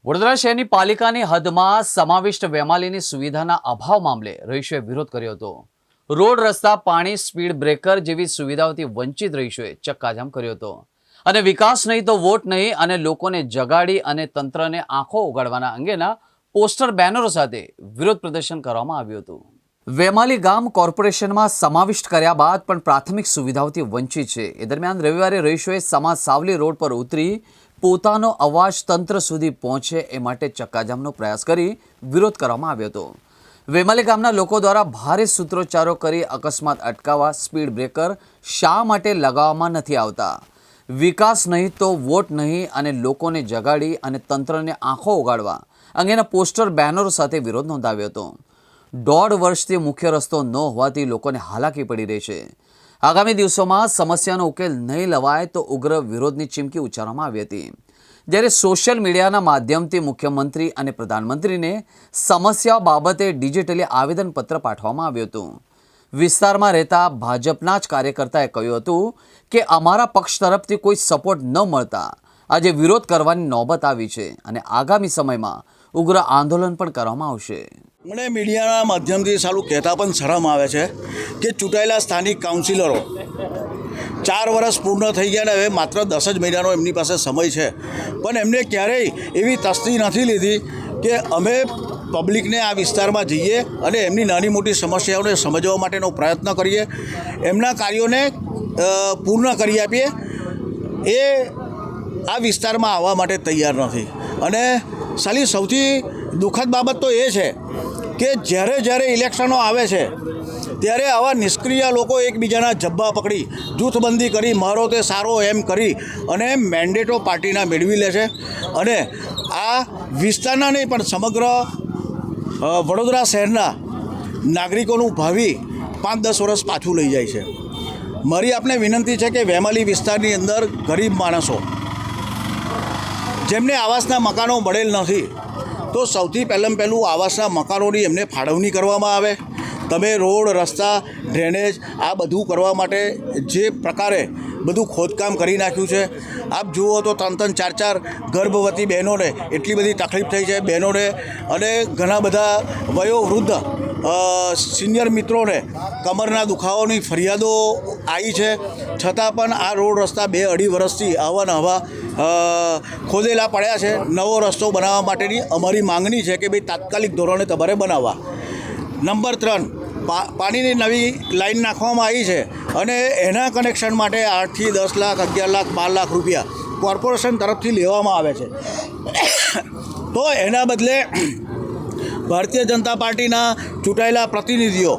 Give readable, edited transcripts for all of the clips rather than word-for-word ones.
વડોદરા શહેરની પાલિકાની હદમાં સમાવિષ્ટ વેમાલીની સુવિધાના અભાવ મામલે રહીશોએ વિરોધ કર્યો હતો। રોડ રસ્તા પાણી સ્પીડ બ્રેકર જેવી સુવિધાઓથી વંચિત રહીશોએ ચક્કાજામ કર્યો હતો અને વિકાસ નહીં તો વોટ નહીં અને લોકોને જગાડી અને તંત્રને આંખો ઉગાડવાના અંગેના પોસ્ટર બેનરો સાથે વિરોધ પ્રદર્શન કરવામાં આવ્યું હતું। વેમાલી ગામ કોર્પોરેશનમાં સમાવિષ્ટ કર્યા બાદ પણ પ્રાથમિક સુવિધાઓથી વંચિત છે। એ દરમિયાન રવિવારે રહીશોએ સમા સાવલી રોડ પર ઉતરી પોતાનો અવાજ તંત્ર સુધી પહોંચે એ માટે ચક્કાજામનો પ્રયાસ કરી વિરોધ કરવામાં આવ્યો હતો। વેમાલી ગામના લોકો દ્વારા ભારે સૂત્રોચ્ચારો કરી અકસ્માત અટકાવવા સ્પીડ બ્રેકર શા માટે લગાવવામાં નથી આવતા, વિકાસ નહીં તો વોટ નહીં અને લોકોને જગાડી અને તંત્રને આંખો ઉગાડવા અંગેના પોસ્ટર બેનરો સાથે વિરોધ નોંધાવ્યો હતો। 1.5 વર્ષથી મુખ્ય રસ્તો ન હોવાથી લોકોને હાલાકી પડી રહી છે। આગામી દિવસોમાં સમસ્યાનો ઉકેલ નહીં લવાય તો ઉગ્ર વિરોધની ચીમકી ઉચ્ચારવામાં આવી હતી। જ્યારે સોશિયલ મીડિયાના માધ્યમથી મુખ્યમંત્રી અને પ્રધાનમંત્રીને સમસ્યાઓ બાબતે ડિજિટલી આવેદનપત્ર પાઠવવામાં આવ્યું હતું। વિસ્તારમાં રહેતા ભાજપના જ કાર્યકર્તાએ કહ્યું હતું કે અમારા પક્ષ તરફથી કોઈ સપોર્ટ ન મળતા આજે વિરોધ કરવાની નોબત આવી છે અને આગામી સમયમાં ઉગ્ર આંદોલન પણ કરવામાં આવશે। મને મીડિયાના માધ્યમથી સારું કહેતા પણ શરમ આવે છે કે ચૂંટાયેલા સ્થાનિક કાઉન્સિલરો 4 વર્ષ પૂર્ણ થઈ ગયા ને હવે માત્ર 10 જ મહિનાનો એમની પાસે સમય છે, પણ એમને ક્યારેય એવી તસ્દી નથી લીધી કે અમે પબ્લિકને આ વિસ્તારમાં જઈએ અને એમની નાની મોટી સમસ્યાઓને સમજવા માટેનો પ્રયત્ન કરીએ, એમના કાર્યોને પૂર્ણ કરી આપીએ। એ આ વિસ્તારમાં આવવા માટે તૈયાર નથી અને સાલી સૌથી દુઃખદ બાબત તો એ છે કે જ્યારે ઇલેક્શનો આવે છે ત્યારે આવા નિષ્ક્રિય લોકો એકબીજાના જબ્બા પકડી જૂથબંધી કરી મારો તે સારો એમ કરી અને મેન્ડેટો પાર્ટીના મેળવી લે છે અને આ વિસ્તારના નહીં પણ સમગ્ર વડોદરા શહેરના નાગરિકોનું ભાવિ 5-10 વર્ષ પાછું લઈ જાય છે। મારી આપને વિનંતી છે કે વેમાલી વિસ્તારની અંદર ગરીબ માણસો જેમને આવાસના મકાનો મળેલ નથી તો સૌથી પહેલું આવાસના મકાનોની એમને ફાળવણી કરવામાં આવે। તમે રોડ રસ્તા ડ્રેનેજ આ બધું કરવા માટે જે પ્રકારે બધું ખોદકામ કરી નાખ્યું છે, આપ જુઓ તો 3-4 ગર્ભવતી બહેનોને એટલી બધી તકલીફ થઈ છે બહેનોને અને ઘણા બધા વયોવૃદ્ધ સિનિયર મિત્રોને કમરના દુખાવાની ફરિયાદો આવી છે, છતાં પણ આ રોડ રસ્તા 2-2.5 વર્ષથી આવા ખોદેલા પડ્યા છે। નવો રસ્તો બનાવવા માટેની અમારી માંગણી છે કે ભાઈ તાત્કાલિક ધોરણે તમારે બનાવવા। નંબર 3, પાણીની નવી લાઈન નાખવામાં આવી છે અને એના કનેક્શન માટે 8 થી 10 લાખ 11 લાખ 12 લાખ રૂપિયા કોર્પોરેશન તરફથી લેવામાં આવે છે। તો એના બદલે ભારતીય જનતા પાર્ટીના ચૂંટાયેલા પ્રતિનિધિઓ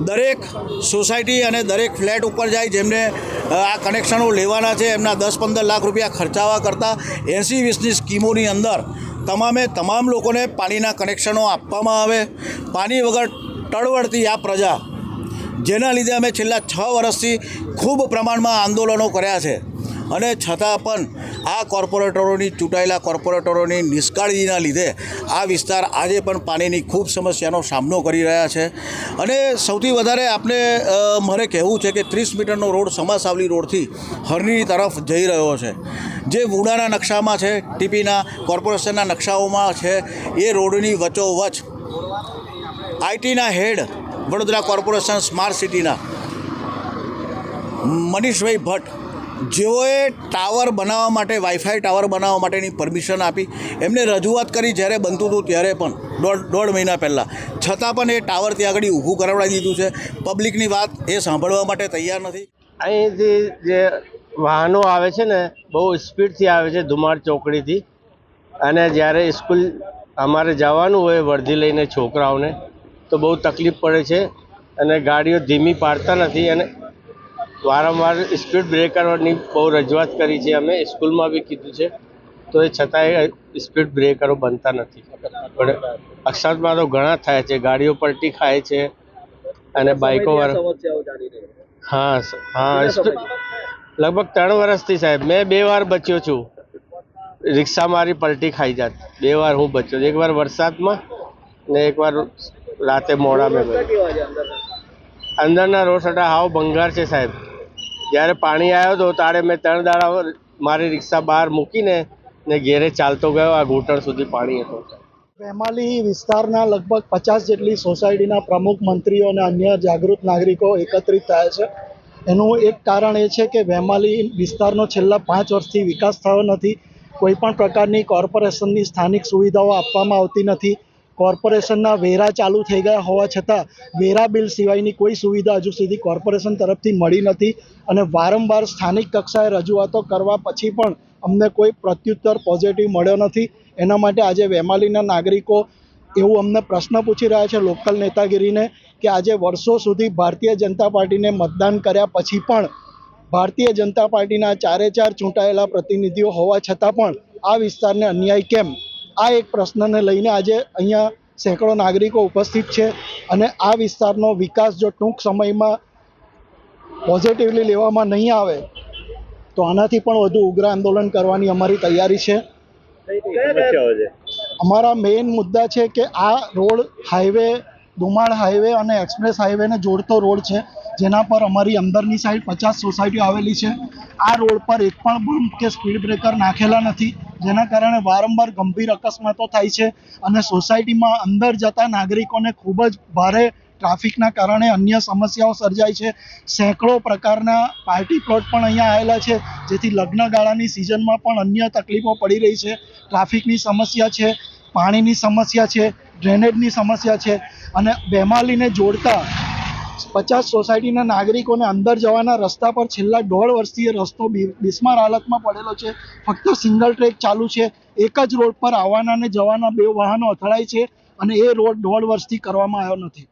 દરેક સોસાયટી અને દરેક ફ્લેટ ઉપર જાય જેમને આ કનેક્શનો લેવાના છે એમના 10-15 લાખ રૂપિયા ખર્ચાવા કરતાં 80-20ની સ્કીમોની અંદર તમામ લોકોને પાણીના કનેક્શનો આપવામાં આવે। પાણી વગર ટળવળતી આ પ્રજા જેના લીધે અમે છેલ્લા 6 વર્ષથી ખૂબ પ્રમાણમાં આંદોલનો કર્યા છે અને છતાં પણ આ ચૂંટાયેલા કોર્પોરેટરોની નિષ્કાળજીના લીધે આ વિસ્તાર આજે પણ પાણીની ખૂબ સમસ્યાનો સામનો કરી રહ્યા છે। અને સૌથી વધારે આપણે મારે કહેવું છે કે 30 મીટરનો રોડ સમા સાવલી રોડથી હરની તરફ જઈ રહ્યો છે, જે વુડાના નકશામાં છે, ટીપીના કોર્પોરેશનના નકશાઓમાં છે। એ રોડની વચ્ચોવચ આઈટીના હેડ વડોદરા કોર્પોરેશન સ્માર્ટ સિટીના મનીષભાઈ ભટ્ટ જેઓએ ટાવર બનાવવા માટે વાઈફાઈ ટાવર બનાવવા માટેની પરમિશન આપી, એમને રજૂઆત કરી જ્યારે બનતું હતું ત્યારે પણ 1.5 મહિના પહેલાં, છતાં પણ એ ટાવર ત્યાં આગળ ઊભું કરાવડાવી દીધું છે। પબ્લિકની વાત એ સાંભળવા માટે તૈયાર નથી। અહીંથી જે વાહનો આવે છે ને બહુ સ્પીડથી આવે છે ધુમાડ ચોકડીથી, અને જ્યારે સ્કૂલ અમારે જવાનું હોય વર્ધી લઈને છોકરાઓને તો બહુ તકલીફ પડે છે અને ગાડીઓ ધીમી પાડતા નથી અને વારંવાર સ્પીડ બ્રેકરોની બહુ રજૂઆત કરી છે, અમે સ્કૂલમાં બી કીધું છે તો એ છતાંય સ્પીડ બ્રેકરો બનતા નથી। પણ અકસ્માતમાં તો ઘણા થાય છે, ગાડીઓ પલટી ખાય છે અને બાઇકો હા લગભગ 3 વર્ષથી સાહેબ મેં 2 વાર બચ્યો છું। રિક્ષા મારી પલટી ખાઈ જાત, 2 વાર હું બચ્યો, એક વાર વરસાદમાં ને એક વાર રાતે મોડામાં। અંદરના રોડ સટા હાવ ભંગાર છે સાહેબ। જ્યારે પાણી આવ્યો હતો તારે મેં 3 દાડા મારી રિક્ષા બહાર મૂકીને ને ઘેરે ચાલતો ગયો, આ ઘૂંટણ સુધી પાણી હતો. વેમાલી વિસ્તારના લગભગ 50 જેટલી સોસાયટીના પ્રમુખ, મંત્રીઓ અને અન્ય જાગૃત નાગરિકો એકત્રિત થયા છે. એનું એક કારણ એ છે કે વેમાલી વિસ્તારનો છેલ્લા 5 વર્ષથી વિકાસ થયો નથી. કોઈ પણ પ્રકારની કોર્પોરેશનની સ્થાનિક સુવિધાઓ આપવામાં આવતી નથી. કોર્પોરેશનના વેરા ચાલુ થઈ ગયા હોવા છતાં વેરા બિલ સિવાયની કોઈ સુવિધા હજુ સુધી કોર્પોરેશન તરફથી મળી નથી અને વારંવાર સ્થાનિક કક્ષાએ રજૂઆતો કરવા પછી પણ અમને કોઈ પ્રત્યુત્તર પોઝિટિવ મળ્યો નથી. એના માટે આજે વેમાલીના નાગરિકો એવું અમને પ્રશ્ન પૂછી રહ્યા છે લોકલ નેતાગીરીને કે આજે વર્ષો સુધી ભારતીય જનતા પાર્ટીને મતદાન કર્યા પછી પણ ભારતીય જનતા પાર્ટીના 4 ચૂંટાયેલા પ્રતિનિધિઓ હોવા છતાં પણ આ વિસ્તારને અન્યાય કેમ? આ એક પ્રશ્નને લઈને આજે અહીંયા સેંકડો નાગરિકો ઉપસ્થિત છે અને આ વિસ્તારનો વિકાસ જો ટૂંક સમયમાં પોઝિટિવલી લેવામાં નહીં આવે તો આનાથી પણ વધુ ઉગ્ર આંદોલન કરવાની અમારી તૈયારી છે. અમારા મેઇન મુદ્દા છે કે આ રોડ હાઈવે, દુમાળ હાઈવે અને એક્સપ્રેસ હાઈવેને જોડતો રોડ છે, જેના પર અમારી અંદરની સાઈડ 50 સોસાયટીઓ આવેલી છે. આ રોડ પર એક પણ બમ્પ કે સ્પીડ બ્રેકર નાખેલા નથી, જેના કારણે વારંવાર ગંભીર અકસ્માતો થાય છે અને સોસાયટીમાં અંદર જતા નાગરિકોને ખૂબ જ ભારે ટ્રાફિકના કારણે અન્ય સમસ્યાઓ સર્જાય છે. સેંકડો પ્રકારના પાર્ટી પ્લોટ પણ અહીંયા આવેલા છે, જેથી લગ્નગાળાની સિઝનમાં પણ અન્ય તકલીફો પડી રહી છે. ટ્રાફિકની સમસ્યા છે, પાણીની સમસ્યા છે, ડ્રેનેજની સમસ્યા છે અને વેમાલીને જોડતા 50 સોસાયટીના નાગરિકોને અંદર જવાના રસ્તા પર છેલ્લા 1.5 વર્ષથી એ રસ્તો બિસ્માર હાલતમાં પડેલો છે. ફક્ત સિંગલ ટ્રેક ચાલુ છે. એક જ રોડ પર આવવાના અને જવાના 2 વાહનો અથડાય છે અને એ રોડ 1.5 વર્ષથી કરવામાં આવ્યો નથી.